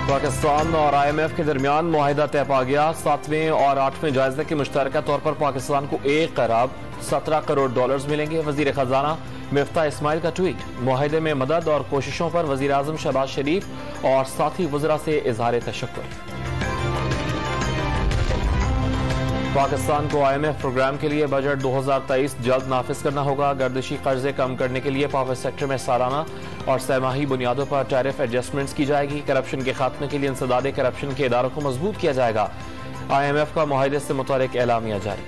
पाकिस्तान और IMF के दरमियान मुआहिदा तय पा गया। 7वें और 8वें जायजे के मुश्तरका तौर पर पाकिस्तान को 1 अरब 17 करोड़ डॉलर्स मिलेंगे। वजीर खजाना मिफ्ता इस्माइल का ट्वीट। मुआहिदे में मदद और कोशिशों पर वजीर आजम शहबाज शरीफ और साथी वज़रा से इजहार तशक्कुर। पाकिस्तान को IMF प्रोग्राम के लिए बजट 2023 जल्द नाफिज करना होगा। गर्दिशी कर्जे कम करने के लिए पावर सेक्टर में सालाना और सहमाही बुनियादों पर टैरिफ एडजस्टमेंट्स की जाएगी। करप्शन के खात्मे के लिए इंसदादे करप्शन के इदारों को मजबूत किया जाएगा। IMF का मुआहिदे से मुतालिक एलामिया जारी।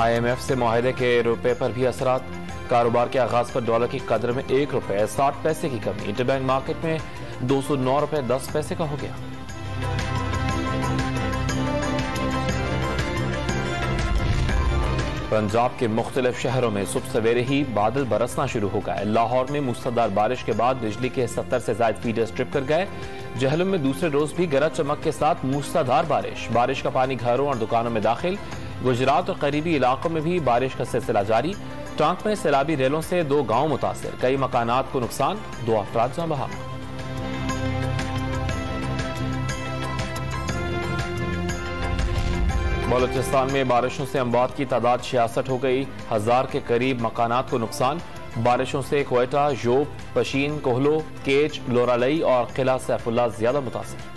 IMF से मुआहिदे के रुपए पर भी असरात। कारोबार के आगाज पर डॉलर की कदर में 1 रुपए 60 पैसे की कमी। इंटरबैंक मार्केट में 209 रुपए 10 पैसे का हो गया। पंजाब के मुख्तलिफ शहरों में सुबह सवेरे ही बादल बरसना शुरू हो गए। लाहौर में मूसलाधार बारिश के बाद बिजली के 70 से ज्यादा फीडर्स ट्रिप कर गए। जहलम में दूसरे रोज भी गरज चमक के साथ मूसलाधार बारिश का पानी घरों और दुकानों में दाखिल। गुजरात और करीबी इलाकों में भी बारिश का सिलसिला जारी। टांक में सैलाबी रेलों से 2 गांव मुतासिर। कई मकानात को नुकसान, 2 अफराद जान बहक। बलूचिस्तान में बारिशों से अमवात की तादाद 66 हो गई। 1000 के करीब मकानात को नुकसान। बारिशों से क्वेटा, जोब, पशीन, कोहलो, केच, लोरालई और किला सैफुल्ला ज्यादा मुतासिर।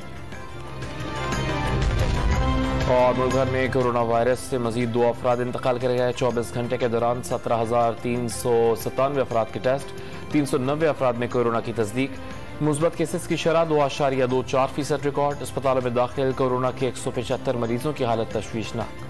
और मुल्क भर में कोरोना वायरस से मजीद 2 अफराद इंतकाल कर गए। 24 घंटे के दौरान 17,397 अफराद के टेस्ट। 390 अफराद में कोरोना की तस्दीक। मुस्बत केसेस की शरह 2.24% रिकॉर्ड। अस्पतालों में दाखिल कोरोना के 175 मरीजों की हालत तशवीशनाक।